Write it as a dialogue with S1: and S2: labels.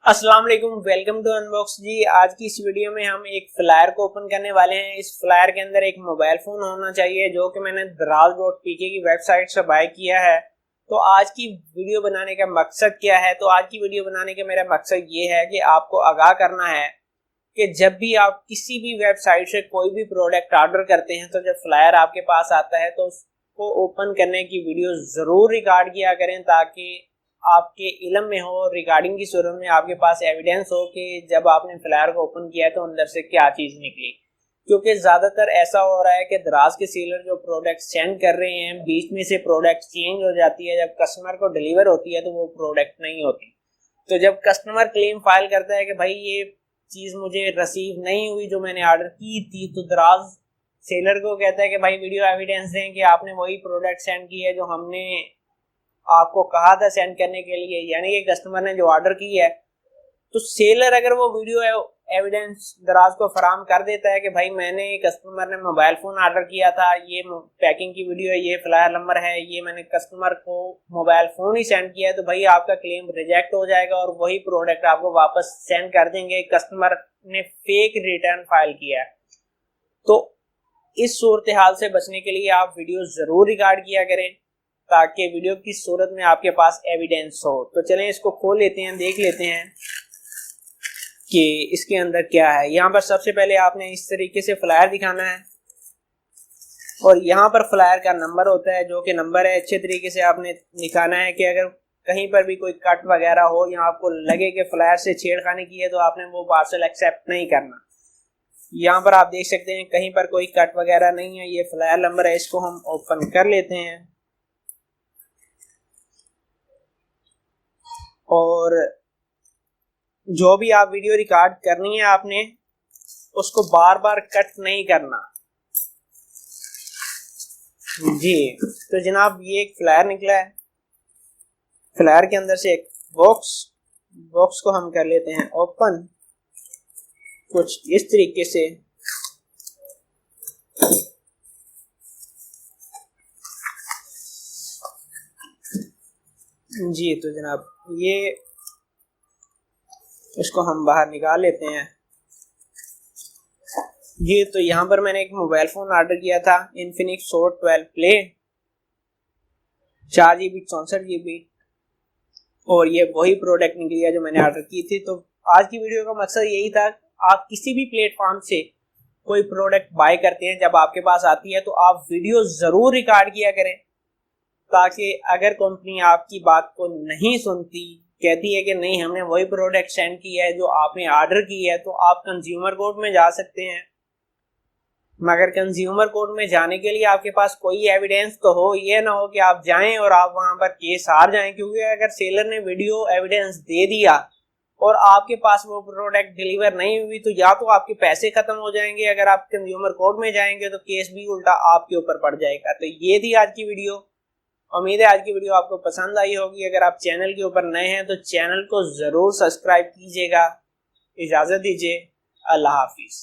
S1: अस्सलाम वालेकुम, welcome to unbox जी। आज की इस वीडियो में हम एक फ्लायर को ओपन करने वाले हैं। इस फ्लायर के अंदर एक मोबाइल फोन होना चाहिए जो कि मैंने draz.pk की वेबसाइट से बाय किया है। तो आज की वीडियो बनाने का मकसद क्या है? तो आज की वीडियो बनाने का मेरा मकसद ये है कि आपको आगाह करना है कि जब भी आप किसी भी वेबसाइट से कोई भी प्रोडक्ट ऑर्डर करते हैं तो जब फ्लायर आपके पास आता है तो उसको ओपन करने की वीडियो जरूर रिकॉर्ड किया करें ताकि आपके इल्म में हो, रिगार्डिंग की सूरत में आपके पास एविडेंस हो कि जब आपने फ्लायर को ओपन किया तो अंदर से क्या चीज निकली। क्योंकि ज्यादातर ऐसा हो रहा है कि दराज के सेलर जो प्रोडक्ट सेंड कर रहे हैं बीच में से प्रोडक्ट चेंज हो जाती है, जब कस्टमर को डिलीवर होती है तो वो प्रोडक्ट नहीं होती। तो जब कस्टमर क्लेम फाइल करता है कि भाई ये चीज मुझे रिसीव नहीं हुई जो मैंने ऑर्डर की थी, तो दराज सेलर को कहता है कि भाई वीडियो एविडेंस दें कि आपने वही प्रोडक्ट सेंड की है जो हमने आपको कहा था सेंड करने के लिए, यानी कि कस्टमर ने जो ऑर्डर की है। तो सेलर अगर वो वीडियो एविडेंस दराज को फराम कर देता है कि भाई मैंने कस्टमर ने मोबाइल फोन ऑर्डर किया था, ये पैकिंग की वीडियो है, ये फ्लायर नंबर है, ये मैंने कस्टमर को मोबाइल फोन ही सेंड किया है, तो भाई आपका क्लेम रिजेक्ट हो जाएगा और वही प्रोडक्ट आपको वापस सेंड कर देंगे। कस्टमर ने फेक रिटर्न फाइल किया है। तो इस सूरत हाल से बचने के लिए आप वीडियो जरूर रिकॉर्ड किया करें ताकि वीडियो की सूरत में आपके पास एविडेंस हो। तो चलें इसको खोल लेते हैं, देख लेते हैं कि इसके अंदर क्या है। यहाँ पर सबसे पहले आपने इस तरीके से फ्लायर दिखाना है और यहाँ पर फ्लायर का नंबर होता है जो कि नंबर है अच्छे तरीके से आपने दिखाना है कि अगर कहीं पर भी कोई कट वगैरह हो या आपको लगे कि फ्लायर से छेड़खानी की है तो आपने वो पार्सल एक्सेप्ट नहीं करना। यहाँ पर आप देख सकते हैं कहीं पर कोई कट वगैरह नहीं है, ये फ्लायर नंबर है। इसको हम ओपन कर लेते हैं और जो भी आप वीडियो रिकॉर्ड करनी है आपने उसको बार बार कट नहीं करना जी। तो जनाब ये एक फ्लायर निकला है, फ्लायर के अंदर से एक बॉक्स को हम कर लेते हैं ओपन कुछ इस तरीके से। जी तो जनाब ये इसको हम बाहर निकाल लेते हैं। ये तो यहाँ पर मैंने एक मोबाइल फोन ऑर्डर किया था Infinix note 12 play 4GB 64GB और ये वही प्रोडक्ट निकली है जो मैंने ऑर्डर की थी। तो आज की वीडियो का मकसद यही था, आप किसी भी प्लेटफॉर्म से कोई प्रोडक्ट बाय करते हैं जब आपके पास आती है तो आप वीडियो जरूर रिकॉर्ड किया करें ताकि अगर कंपनी आपकी बात को नहीं सुनती, कहती है कि नहीं हमने वही प्रोडक्ट सेंड किया है जो आपने ऑर्डर की है, तो आप कंज्यूमर कोर्ट में जा सकते हैं। मगर कंज्यूमर कोर्ट में जाने के लिए आपके पास कोई एविडेंस तो हो, ये ना हो कि आप जाएं और आप वहां पर केस हार जाएं। क्योंकि अगर सेलर ने वीडियो एविडेंस दे दिया और आपके पास वो प्रोडक्ट डिलीवर नहीं हुई तो या तो आपके पैसे खत्म हो जाएंगे, अगर आप कंज्यूमर कोर्ट में जाएंगे तो केस भी उल्टा आपके ऊपर पड़ जाएगा। तो ये थी आज की वीडियो। उम्मीद है आज की वीडियो आपको पसंद आई होगी। अगर आप चैनल के ऊपर नए हैं तो चैनल को जरूर सब्सक्राइब कीजिएगा। इजाजत दीजिए, अल्लाह हाफिज।